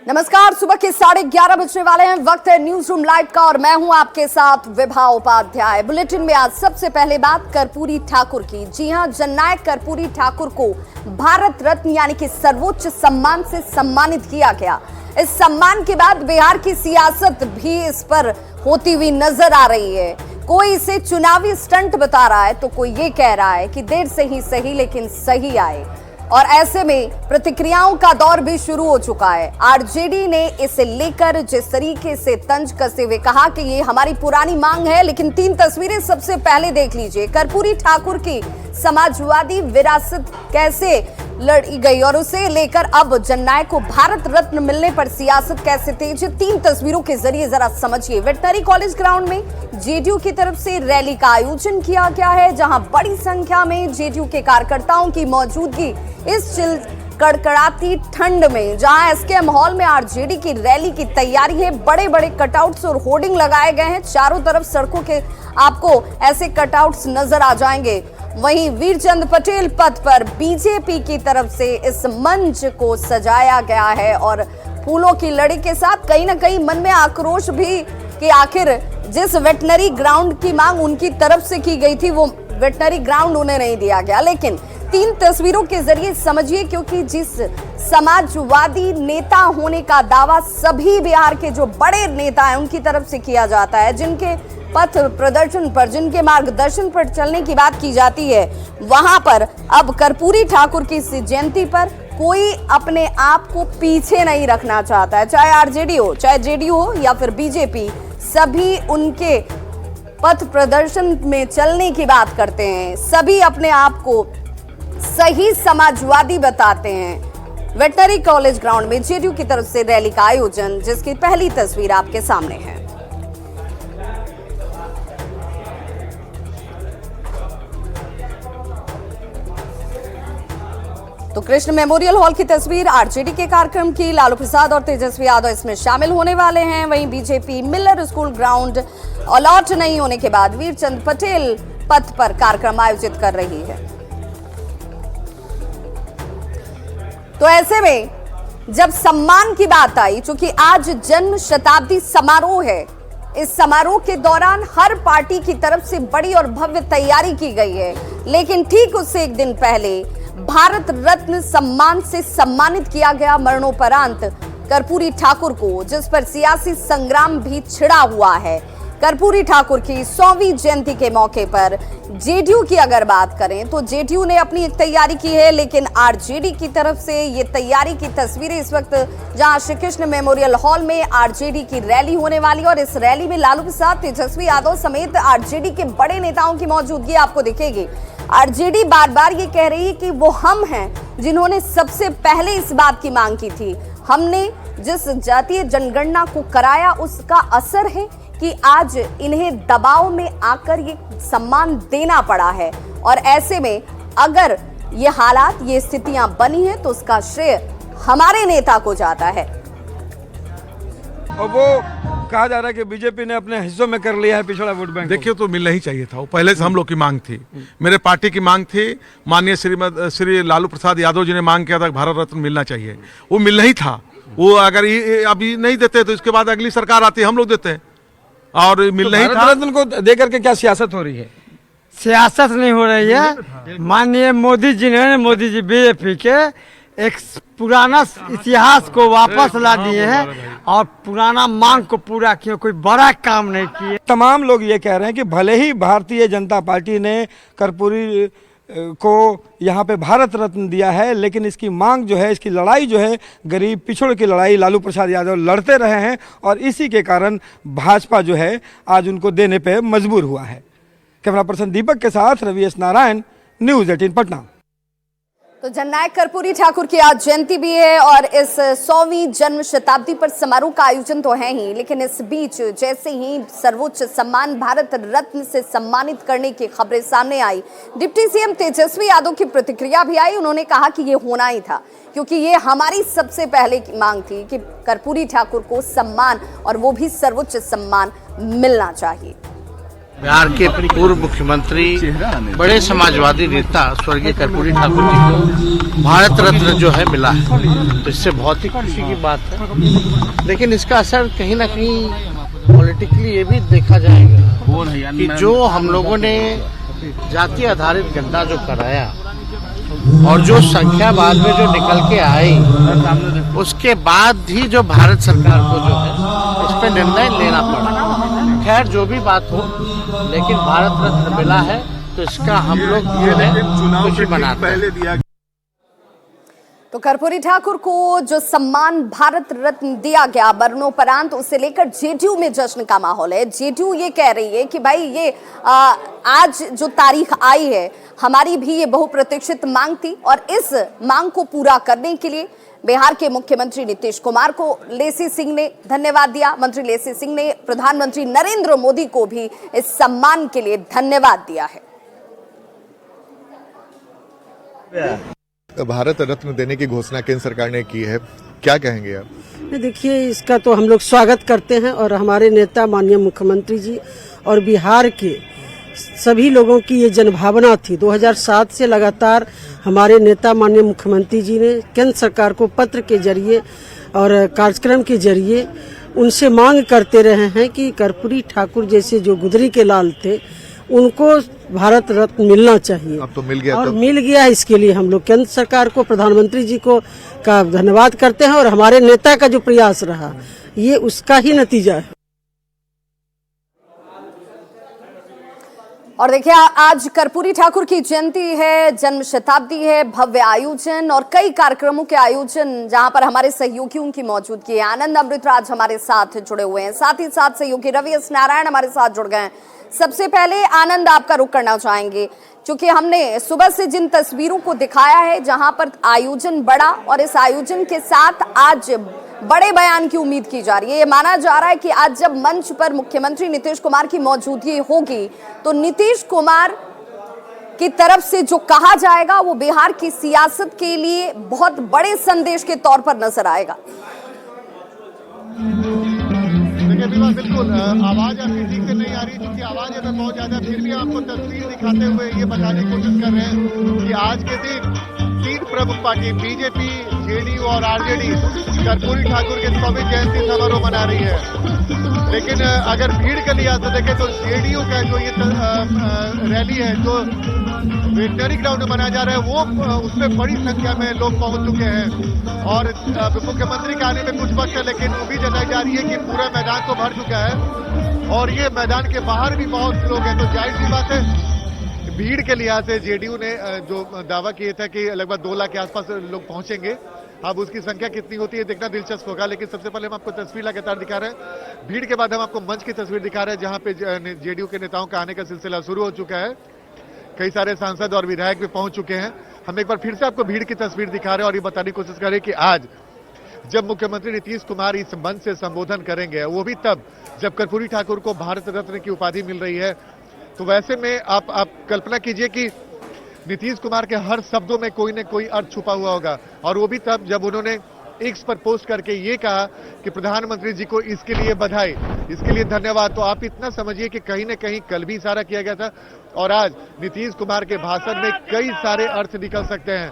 नमस्कार, सुबह के 11:30 बजने वाले हैं। वक्त है न्यूज रूम लाइव का और मैं हूं आपके साथ विभा उपाध्याय। बुलेटिन में आज सबसे पहले बात कर्पूरी ठाकुर की। जी हां, जननायक कर्पूरी ठाकुर को भारत रत्न यानी कि सर्वोच्च सम्मान से सम्मानित किया गया। इस सम्मान के बाद बिहार की सियासत भी इस पर होती हुई नजर आ रही है। कोई इसे चुनावी स्टंट बता रहा है तो कोई ये कह रहा है कि देर से ही सही लेकिन सही आए। और ऐसे में प्रतिक्रियाओं का दौर भी शुरू हो चुका है। आरजेडी ने इसे लेकर जिस तरीके से तंज कसते हुए कहा कि ये हमारी पुरानी मांग है, लेकिन 3 तस्वीरें सबसे पहले देख लीजिए। कर्पूरी ठाकुर की समाजवादी विरासत कैसे लड़ी गई और उसे लेकर अब जननायक को भारत रत्न मिलने पर सियासत कैसे तेज है, 3 तस्वीरों के जरिए जरा समझिए। वेटनरी कॉलेज ग्राउंड में जेडीयू की तरफ से रैली का आयोजन किया गया है, जहां बड़ी संख्या में जेडीयू के कार्यकर्ताओं की मौजूदगी इस कड़कड़ाती ठंड में, जहां एसकेएम हॉल में आरजेडी की रैली की तैयारी है। बड़े बड़े कटआउट्स और होर्डिंग लगाए गए हैं चारों तरफ। सड़कों के आपको ऐसे कटआउट्स नजर आ जाएंगे। वहीं वीरचंद पटेल पथ पर बीजेपी की तरफ से इस मंच को सजाया गया है और फूलों की लड़ी के साथ कहीं ना कहीं मन में आक्रोश भी कि आखिर जिस वेटनरी ग्राउंड की मांग उनकी तरफ से की गई थी वो वेटनरी ग्राउंड उन्हें नहीं दिया गया। लेकिन 3 तस्वीरों के जरिए समझिए, क्योंकि जिस समाजवादी नेता होने का दावा सभी बिहार के जो बड़े नेता हैं उनकी तरफ से किया जाता है, जिनके पथ प्रदर्शन पर, जिनके मार्गदर्शन पर चलने की बात की जाती है, वहां पर अब कर्पूरी ठाकुर की इस जयंती पर कोई अपने आप को पीछे नहीं रखना चाहता है। चाहे आरजेडी हो, चाहे जेडीयू हो या फिर बीजेपी, सभी उनके पथ प्रदर्शन में चलने की बात करते हैं। सभी अपने आप को सही समाजवादी बताते हैं। वेटनरी कॉलेज ग्राउंड में जेडीयू की तरफ से रैली का आयोजन, जिसकी पहली तस्वीर आपके सामने है। तो कृष्ण मेमोरियल हॉल की तस्वीर आरजेडी के कार्यक्रम की। लालू प्रसाद और तेजस्वी यादव इसमें शामिल होने वाले हैं। वहीं BJP Miller school ground allot नहीं होने के बाद वीरचंद पटेल पथ पर कार्यक्रम आयोजित कर रही है। तो ऐसे में जब सम्मान की बात आई, चूंकि आज जन्म शताब्दी समारोह है, इस समारोह के दौरान हर पार्टी की तरफ से बड़ी और भव्य तैयारी की गई है। लेकिन ठीक उससे एक दिन पहले भारत रत्न सम्मान से सम्मानित किया गया मरणोपरांत कर्पूरी ठाकुर को, जिस पर सियासी संग्राम भी छिड़ा हुआ है। कर्पूरी ठाकुर की 100वीं जयंती के मौके पर जेडीयू की अगर बात करें तो जेडीयू ने अपनी एक तैयारी की है, लेकिन आरजेडी की तरफ से ये तैयारी की तस्वीरें इस वक्त, जहां श्री कृष्ण मेमोरियल हॉल में आरजेडी की रैली होने वाली है और इस रैली में लालू प्रसाद, तेजस्वी यादव समेत आरजेडी के बड़े नेताओं की मौजूदगी आपको दिखेगी। आरजेडी बार बार ये कह रही है कि वो हम हैं जिन्होंने सबसे पहले इस बात की मांग की थी। हमने जिस जातीय जनगणना को कराया उसका असर है कि आज इन्हें दबाव में आकर ये सम्मान देना पड़ा है। और ऐसे में अगर ये हालात, ये स्थितियां बनी हैं तो उसका श्रेय हमारे नेता को जाता है। और वो कहा जा रहा है कि बीजेपी ने अपने हिस्सों में कर लिया है पिछड़ा वोट बैंक। देखिए, तो मिलना ही चाहिए था, वो पहले से हम लोग की मांग थी, मेरे पार्टी की मांग थी। माननीय श्री लालू प्रसाद यादव जी ने मांग किया था कि भारत रत्न मिलना चाहिए, वो मिलना ही था। वो अगर अभी नहीं देते तो इसके बाद अगली सरकार आती है, हम लोग देते हैं, और मिलना ही था। भारत रत्न को देकर के क्या सियासत हो रही है? सियासत नहीं हो रही है। माननीय मोदी जी ने, मोदी जी बीजेपी के एक पुराना इतिहास को वापस ला दिए हैं और पुराना मांग को पूरा किया, कोई बड़ा काम नहीं किए। तमाम लोग ये कह रहे हैं कि भले ही भारतीय जनता पार्टी ने कर्पूरी को यहाँ पे भारत रत्न दिया है, लेकिन इसकी मांग जो है, इसकी लड़ाई जो है, गरीब पिछड़ की लड़ाई लालू प्रसाद यादव लड़ते रहे हैं और इसी के कारण भाजपा जो है आज उनको देने पे मजबूर हुआ है। कैमरा पर्सन दीपक के साथ रवि एस नारायण, न्यूज़ 18 पटना। तो जननायक कर्पूरी ठाकुर की आज जयंती भी है और इस 100वीं जन्म शताब्दी पर समारोह का आयोजन तो है ही, लेकिन इस बीच जैसे ही सर्वोच्च सम्मान भारत रत्न से सम्मानित करने की खबरें सामने आई, डिप्टी सीएम तेजस्वी यादव की प्रतिक्रिया भी आई। उन्होंने कहा कि ये होना ही था, क्योंकि ये हमारी सबसे पहले की मांग थी कि कर्पूरी ठाकुर को सम्मान, और वो भी सर्वोच्च सम्मान मिलना चाहिए। बिहार के पूर्व मुख्यमंत्री बड़े समाजवादी नेता स्वर्गीय कर्पूरी ठाकुर जी को भारत रत्न जो है मिला है, तो इससे बहुत ही खुशी की बात है। लेकिन इसका असर कहीं ना कहीं पॉलिटिकली ये भी देखा जाएगा कि जो हम लोगों ने जाति आधारित गणना जो कराया और जो संख्या बाद में जो निकल के आई, उसके बाद ही जो भारत सरकार को जो है इस पे निर्णय लेना पड़ा। खैर जो भी बात हो, लेकिन भारत रत्न मिला है तो इसका हम लोग जो है खुशी मनाते हैं। तो कर्पूरी ठाकुर को जो सम्मान भारत रत्न दिया गया मरणोपरांत, उसे लेकर जेडीयू में जश्न का माहौल है। जेडीयू ये कह रही है कि भाई ये आज जो तारीख आई है, हमारी भी ये बहुप्रतीक्षित मांग थी और इस मांग को पूरा करने के लिए बिहार के मुख्यमंत्री नीतीश कुमार को लेसी सिंह ने धन्यवाद दिया। मंत्री लेसी सिंह ने प्रधानमंत्री नरेंद्र मोदी को भी इस सम्मान के लिए धन्यवाद दिया है। भारत रत्न देने की घोषणा केंद्र सरकार ने की है, क्या कहेंगे आप? देखिए, इसका तो हम लोग स्वागत करते हैं और हमारे नेता माननीय मुख्यमंत्री जी और बिहार के सभी लोगों की ये जनभावना थी। 2007 से लगातार हमारे नेता माननीय मुख्यमंत्री जी ने केंद्र सरकार को पत्र के जरिए और कार्यक्रम के जरिए उनसे मांग करते रहे हैं कि कर्पूरी ठाकुर जैसे जो गुदरी के लाल थे उनको भारत रत्न मिलना चाहिए। अब तो मिल गया, और मिल गया। इसके लिए हम लोग केंद्र सरकार को, प्रधानमंत्री जी को का धन्यवाद करते हैं और हमारे नेता का जो प्रयास रहा ये उसका ही नतीजा है। और देखिए, आज कर्पूरी ठाकुर की जयंती है, जन्म शताब्दी है, भव्य आयोजन और कई कार्यक्रमों के आयोजन जहां पर हमारे सहयोगियों की मौजूदगी है। आनंद अमृतराज हमारे साथ जुड़े हुए हैं, साथ ही साथ सहयोगी रवि एस नारायण हमारे साथ जुड़ गए हैं। सबसे पहले आनंद, आपका रुख करना चाहेंगे क्योंकि हमने सुबह से जिन तस्वीरों को दिखाया है जहां पर आयोजन बड़ा और इस आयोजन के साथ आज बड़े बयान की उम्मीद की जा रही है। ये माना जा रहा है कि आज जब मंच पर मुख्यमंत्री नीतीश कुमार की मौजूदगी होगी तो नीतीश कुमार की तरफ से जो कहा जाएगा वो बिहार की सियासत के लिए बहुत बड़े संदेश के तौर पर नजर आएगा। बिल्कुल आवाज अभी से नहीं आ रही, क्योंकि आवाज अगर बहुत ज्यादा, फिर भी आपको तस्वीर दिखाते हुए ये बताने की कोशिश कर रहे हैं कि आज के दिन तीन प्रमुख पार्टी बीजेपी, जेडीयू और आरजेडी कर्पूरी ठाकुर के 100वीं जयंती समारोह मना रही है। लेकिन अगर भीड़ के लिहाज से देखें तो जेडीयू का जो ये रैली है जो वेटनरी ग्राउंड में मनाया जा रहा है वो उसमें बड़ी संख्या में लोग पहुंच चुके हैं और मुख्यमंत्री के आने में कुछ वक्त है, लेकिन उम्मीद जताई जा रही है कि पूरा मैदान तो भर चुका है और ये मैदान के बाहर भी बहुत लोग हैं। तो जाहिर सी बात है भीड़ के लिहाज से जेडीयू ने जो दावा किया था कि लगभग 2 लाख के आसपास लोग पहुंचेंगे, अब उसकी संख्या कितनी होती है देखना दिलचस्प होगा। लेकिन सबसे पहले हम आपको तस्वीर लगातार दिखा रहे हैं। भीड़ के बाद हम आपको मंच की तस्वीर दिखा रहे हैं जहां पे जेडीयू के नेताओं का आने का सिलसिला शुरू हो चुका है। कई सारे सांसद और विधायक भी पहुंच चुके हैं। हम एक बार फिर से आपको भीड़ की तस्वीर दिखा रहे हैं और ये बताने की कोशिश कर रहे हैं कि आज जब मुख्यमंत्री नीतीश कुमार इस मंच से संबोधन करेंगे, वो भी तब जब कर्पूरी ठाकुर को भारत रत्न की उपाधि मिल रही है, तो वैसे में आप कल्पना कीजिए कि नीतीश कुमार के हर शब्दों में कोई न कोई अर्थ छुपा हुआ होगा और वो भी तब जब उन्होंने एक्स पर पोस्ट करके ये कहा कि प्रधानमंत्री जी को इसके लिए बधाई, इसके लिए धन्यवाद। तो आप इतना समझिए कि कहीं न कहीं कल भी इशारा किया गया था और आज नीतीश कुमार के भाषण में कई सारे अर्थ निकल सकते हैं।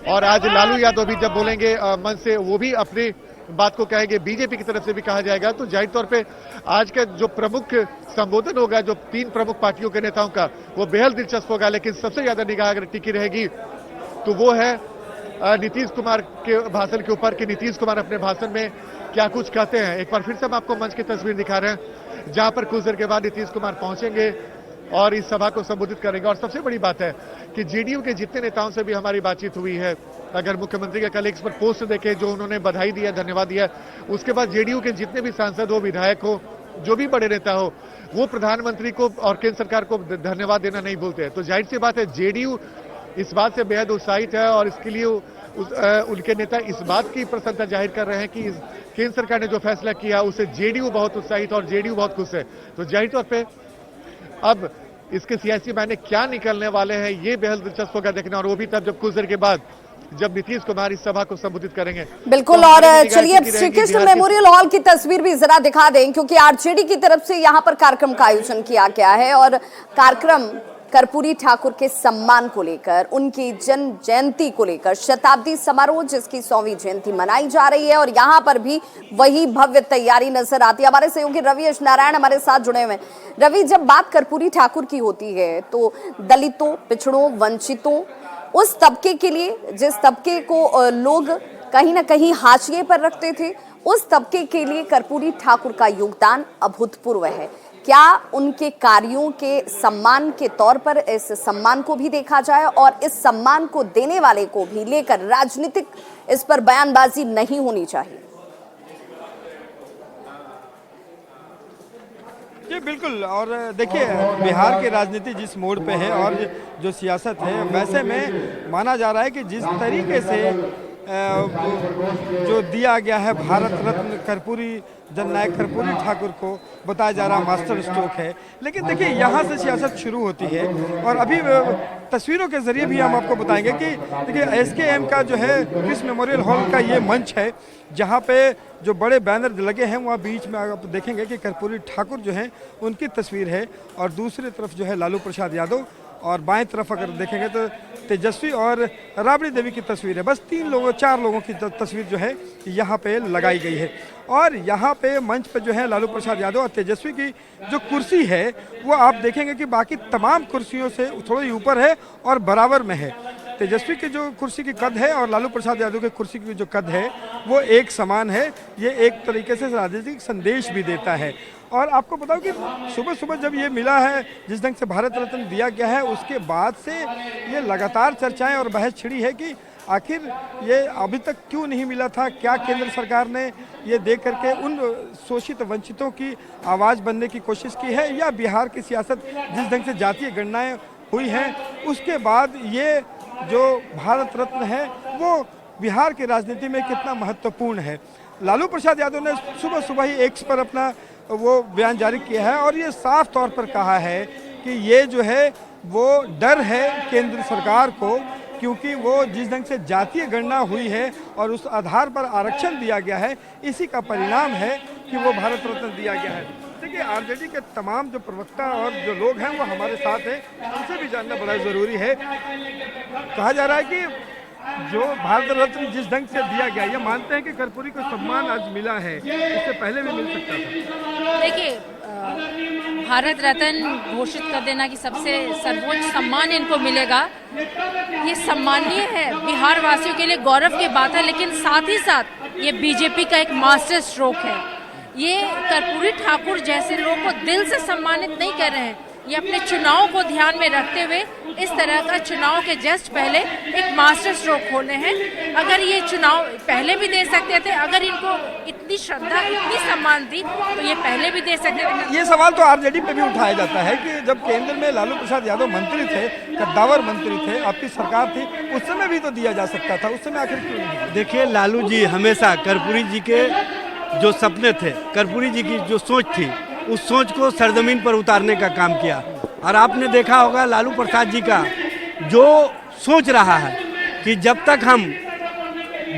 और आज लालू यादव भी जब बोलेंगे मंच से, वो भी अपनी बात को कहेंगे, बीजेपी की तरफ से भी कहा जाएगा। तो जाहिर तौर पे आज का जो प्रमुख संबोधन होगा जो 3 प्रमुख पार्टियों के नेताओं का, वो बेहद दिलचस्प होगा। लेकिन सबसे ज्यादा निगाह अगर टिकी रहेगी तो वो है नीतीश कुमार के भाषण के ऊपर कि नीतीश कुमार अपने भाषण में क्या कुछ कहते हैं। एक बार फिर से हम आपको मंच की तस्वीर दिखा रहे हैं जहां पर कुछ देर के बाद नीतीश कुमार पहुंचेंगे और इस सभा को संबोधित करेंगे। और सबसे बड़ी बात है कि जेडीयू के जितने नेताओं से भी हमारी बातचीत हुई है, अगर मुख्यमंत्री का कल पर पोस्ट देखे जो उन्होंने बधाई दिया, धन्यवाद दिया, उसके बाद जेडीयू के जितने भी सांसद हो, विधायक हो, जो भी बड़े नेता हो, वो प्रधानमंत्री को और केंद्र सरकार को धन्यवाद देना नहीं भूलते। तो जाहिर सी बात है जेडीयू इस बात से बेहद उत्साहित है और इसके लिए उनके नेता इस बात की प्रसन्नता जाहिर कर रहे हैं कि केंद्र सरकार ने जो फैसला किया उससे जेडीयू बहुत उत्साहित और जेडीयू बहुत खुश है। तो जाहिर तौर पे अब इसके सियासी मायने क्या निकलने वाले हैं ये बेहद दिलचस्प होगा देखना। और वो भी तब जब कुछ देर के बाद जब नीतीश कुमार इस सभा को संबोधित करेंगे। बिल्कुल। तो और हमारी निगाह चलिए टिकी रहेगी श्री कृष्ण बिहार की- मेमोरियल हॉल की तस्वीर भी जरा दिखा दें, क्योंकि आरजेडी की तरफ से यहाँ पर कार्यक्रम का आयोजन किया गया है और कार्यक्रम कर्पूरी ठाकुर के सम्मान को लेकर, उनकी जन्म जयंती को लेकर, शताब्दी समारोह जिसकी 100वीं जयंती मनाई जा रही है और यहाँ पर भी वही भव्य तैयारी नजर आती है। हमारे सहयोगी रवि एस नारायण हमारे साथ जुड़े हुए हैं। रवि, जब बात कर्पूरी ठाकुर की होती है तो दलितों, पिछड़ों, वंचितों, उस तबके के लिए जिस तबके को लोग कहीं ना कहीं हाशिए पर रखते थे, उस तबके के लिए कर्पूरी ठाकुर का योगदान अभूतपूर्व है। क्या उनके कार्यों के सम्मान के तौर पर इस सम्मान को भी देखा जाए और इस सम्मान को देने वाले को भी लेकर राजनीतिक इस पर बयानबाजी नहीं होनी चाहिए? जी बिल्कुल। और देखिए, बिहार की राजनीति जिस मोड़ पे है और जो सियासत है, वैसे में माना जा रहा है कि जिस तरीके से जो दिया गया है भारत रत्न कर्पूरी जननायक कर्पूरी ठाकुर को बताया जा रहा मास्टर स्ट्रोक है, लेकिन देखिए यहाँ से सियासत शुरू होती है। और अभी तस्वीरों के जरिए भी हम आपको बताएंगे कि देखिए एसकेएम का जो है कृष्ण मेमोरियल हॉल का ये मंच है, जहाँ पे जो बड़े बैनर लगे हैं वहाँ बीच में आप देखेंगे कि कर्पूरी ठाकुर जो हैं उनकी तस्वीर है और दूसरी तरफ जो है लालू प्रसाद यादव, और बाएं तरफ अगर देखेंगे तो तेजस्वी और राबड़ी देवी की तस्वीर है। बस 4 लोगों की तस्वीर जो है यहाँ पे लगाई गई है। और यहाँ पे मंच पे जो है लालू प्रसाद यादव और तेजस्वी की जो कुर्सी है वो आप देखेंगे कि बाकी तमाम कुर्सियों से थोड़ी ऊपर है और बराबर में है। तेजस्वी की जो कुर्सी की कद है और लालू प्रसाद यादव की कुर्सी की जो कद है वो एक समान है। ये एक तरीके से राजनीतिक संदेश भी देता है। और आपको बताऊं कि सुबह सुबह जब ये मिला है, जिस ढंग से भारत रत्न दिया गया है, उसके बाद से ये लगातार चर्चाएं और बहस छिड़ी है कि आखिर ये अभी तक क्यों नहीं मिला था। क्या केंद्र सरकार ने ये देख करके उन शोषित वंचितों की आवाज़ बनने की कोशिश की है, या बिहार की सियासत जिस ढंग से जातीय गणनाएं हुई हैं उसके बाद ये जो भारत रत्न है वो बिहार की राजनीति में कितना महत्वपूर्ण है। लालू प्रसाद यादव ने सुबह सुबह ही एक्स पर अपना वो बयान जारी किया है और ये साफ तौर पर कहा है कि ये जो है वो डर है केंद्र सरकार को, क्योंकि वो जिस ढंग से जातीय गणना हुई है और उस आधार पर आरक्षण दिया गया है, इसी का परिणाम है कि वो भारत रत्न दिया गया है। देखिए आरजेडी के तमाम जो प्रवक्ता और जो लोग हैं वो हमारे साथ हैं, उनसे भी जानना बड़ा ज़रूरी है। कहा जा रहा है कि जो भारत रत्न जिस ढंग से दिया गया, ये मानते हैं कि कर्पूरी को सम्मान आज मिला है, इससे पहले भी मिल सकता था। देखिए, भारत रत्न घोषित कर देना कि सबसे सर्वोच्च सम्मान इनको मिलेगा, ये सम्मानीय है, बिहार वासियों के लिए गौरव की बात है। लेकिन साथ ही साथ ये बीजेपी का एक मास्टर स्ट्रोक है। ये कर्पूरी ठाकुर जैसे लोगों को दिल से सम्मानित नहीं कर रहे हैं, ये अपने चुनाव को ध्यान में रखते हुए इस तरह का चुनाव के जस्ट पहले एक मास्टर स्ट्रोक खोले हैं। अगर ये चुनाव पहले भी दे सकते थे, अगर इनको इतनी श्रद्धा, इतनी सम्मान दी तो ये पहले भी दे सकते थे। ये सवाल तो आरजेडी पे भी उठाया जाता है कि जब केंद्र में लालू प्रसाद यादव मंत्री थे, कद्दावर मंत्री थे, आपकी सरकार थी, उस समय भी तो दिया जा सकता था, उस समय आखिर क्यों नहीं? देखिए, लालू जी हमेशा कर्पूरी जी के जो सपने थे, कर्पूरी जी की जो सोच थी, उस सोच को सरजमीन पर उतारने का काम किया। और आपने देखा होगा लालू प्रसाद जी का जो सोच रहा है कि जब तक हम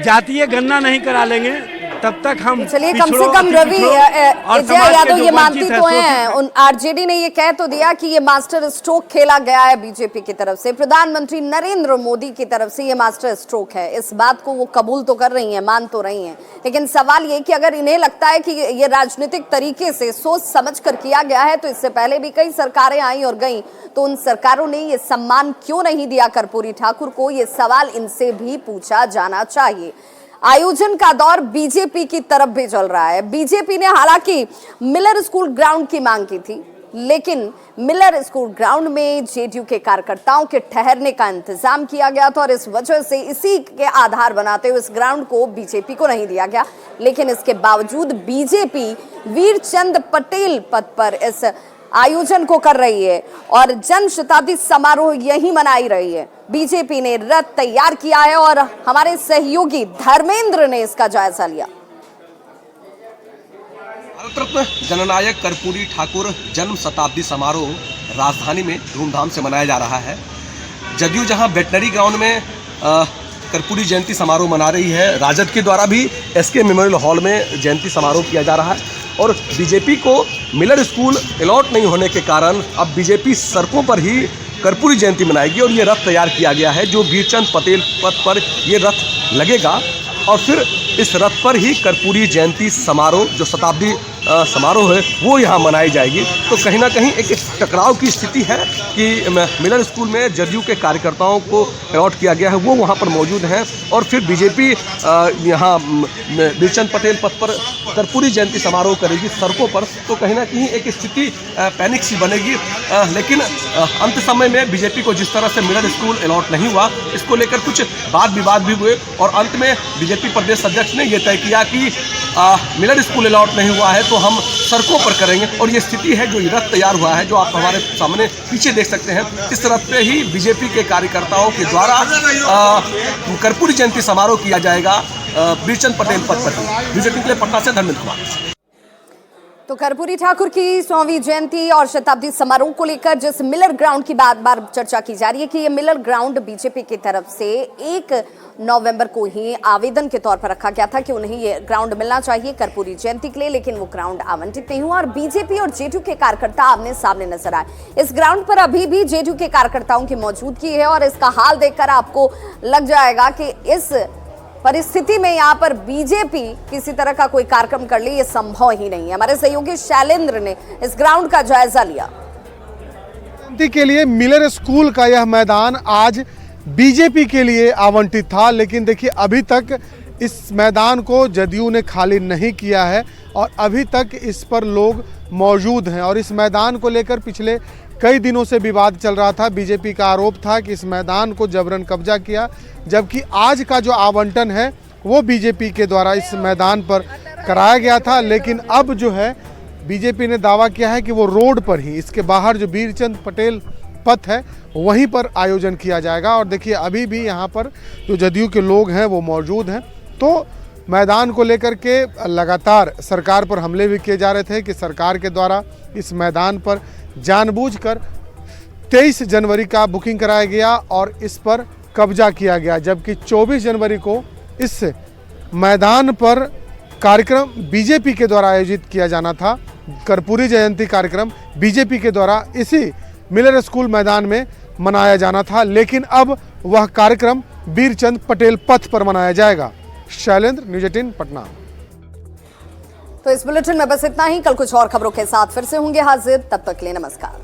जातीय गणना नहीं करा लेंगे तब तक हम चलिए कम से कम रवि अजय यादव ये मानती तो हैं, आरजेडी ने ये कह तो दिया कि ये मास्टर स्ट्रोक खेला गया है बीजेपी की तरफ से, प्रधानमंत्री नरेंद्र मोदी की तरफ से ये मास्टर स्ट्रोक है। इस बात को वो कबूल तो कर रही हैं, मान तो रही हैं, लेकिन सवाल ये कि अगर इन्हें लगता है कि ये राजनीतिक तरीके से सोच समझ कर किया गया है, तो इससे पहले भी कई सरकारें आई और गई, तो उन सरकारों ने ये सम्मान क्यों नहीं दिया कर्पूरी ठाकुर को? ये सवाल इनसे भी पूछा जाना चाहिए। आयोजन का दौर बीजेपी की तरफ भी चल रहा है। बीजेपी ने हालांकि मिलर स्कूल ग्राउंड की मांग की थी, लेकिन मिलर स्कूल ग्राउंड में जेडीयू के कार्यकर्ताओं के ठहरने का इंतजाम किया गया था और इस वजह से इसी के आधार बनाते हुए इस ग्राउंड को बीजेपी को नहीं दिया गया। लेकिन इसके बावजूद बीजेपी वीरचंद पटेल पद पर इस आयोजन को कर रही है और जन्म शताब्दी समारोह यही मनाई रही है। बीजेपी ने रथ तैयार किया है और हमारे सहयोगी धर्मेंद्र ने इसका जायजा लिया। भारत रत्न जननायक कर्पूरी ठाकुर जन्म शताब्दी समारोह राजधानी में धूमधाम से मनाया जा रहा है। जदयू जहां वेटनरी ग्राउंड में कर्पूरी जयंती समारोह मना रही है। राजद के द्वारा भी एसके मेमोरियल हॉल में जयंती समारोह किया जा रहा है और बीजेपी को मिलर स्कूल अलॉट नहीं होने के कारण अब बीजेपी सड़कों पर ही कर्पूरी जयंती मनाएगी और ये रथ तैयार किया गया है जो वीरचंद पटेल पथ पर ये रथ लगेगा और फिर इस रथ पर ही कर्पूरी जयंती समारोह जो शताब्दी समारोह है वो यहाँ मनाई जाएगी। तो कहीं ना कहीं एक टकराव की स्थिति है कि मिलर स्कूल में जदयू के कार्यकर्ताओं को अलॉट किया गया है, वो वहाँ पर मौजूद हैं और फिर बीजेपी यहाँ वीरचंद पटेल पथ पर कर्पूरी जयंती समारोह करेगी सड़कों पर। तो कहीं ना कहीं एक स्थिति पैनिक सी बनेगी। लेकिन अंत समय में बीजेपी को जिस तरह से मिलर स्कूल अलॉट नहीं हुआ, इसको लेकर कुछ वाद विवाद भी हुए और अंत में बीजेपी प्रदेश अध्यक्ष ने यह तय किया कि मिलर स्कूल अलॉट नहीं हुआ है तो हम सड़कों पर करेंगे। और ये स्थिति है जो रथ तैयार हुआ है जो आप हमारे सामने पीछे देख सकते हैं। इस रथ पे ही बीजेपी के कार्यकर्ताओं के द्वारा कर्पूरी जयंती समारोह किया जाएगा वीरचंद पटेल पथ पर। बीजेपी के लिए पटना से धर्मेंद्र कुमार। तो कर्पूरी ठाकुर की 100वीं जयंती और शताब्दी समारोह को लेकर जिस मिलर ग्राउंड की बार बार चर्चा की जा रही है कि ये मिलर ग्राउंड बीजेपी की तरफ से 1 नवंबर को ही आवेदन के तौर पर रखा गया था कि उन्हें ये ग्राउंड मिलना चाहिए कर्पूरी जयंती के लिए, लेकिन वो ग्राउंड आवंटित नहीं हुआ और बीजेपी और जेडीयू के कार्यकर्ता आमने सामने नजर आए। इस ग्राउंड पर अभी भी जेडीयू के कार्यकर्ताओं की मौजूदगी है और इसका हाल देखकर आपको लग जाएगा कि इस परिस्थिति में यहाँ पर बीजेपी किसी तरह का कोई कार्यक्रम कर ले ये संभव ही नहीं है। हमारे सहयोगी शैलेंद्र ने इस ग्राउंड का जायजा लिया। के लिए मिलर स्कूल का यह मैदान आज बीजेपी के लिए आवंटित था, लेकिन देखिए अभी तक इस मैदान को जदयू ने खाली नहीं किया है और अभी तक इस पर लोग मौजूद हैं और इस मैदान को लेकर पिछले कई दिनों से विवाद चल रहा था। बीजेपी का आरोप था कि इस मैदान को जबरन कब्जा किया, जबकि आज का जो आवंटन है वो बीजेपी के द्वारा इस मैदान पर कराया गया था। लेकिन अब जो है बीजेपी ने दावा किया है कि वो रोड पर ही, इसके बाहर जो वीरचंद पटेल पथ है वहीं पर आयोजन किया जाएगा। और देखिए अभी भी यहाँ पर जो जदयू के लोग हैं वो मौजूद हैं। तो मैदान को लेकर के लगातार सरकार पर हमले भी किए जा रहे थे कि सरकार के द्वारा इस मैदान पर जानबूझकर 23 जनवरी का बुकिंग कराया गया और इस पर कब्जा किया गया, जबकि 24 जनवरी को इस मैदान पर कार्यक्रम बीजेपी के द्वारा आयोजित किया जाना था। कर्पूरी जयंती कार्यक्रम बीजेपी के द्वारा इसी मिलर स्कूल मैदान में मनाया जाना था, लेकिन अब वह कार्यक्रम वीरचंद पटेल पथ पर मनाया जाएगा। शैलेंद्र, न्यूज़ 18 पटना। तो इस बुलेटिन में बस इतना ही। कल कुछ और खबरों के साथ फिर से होंगे हाजिर, तब तक के लिए नमस्कार।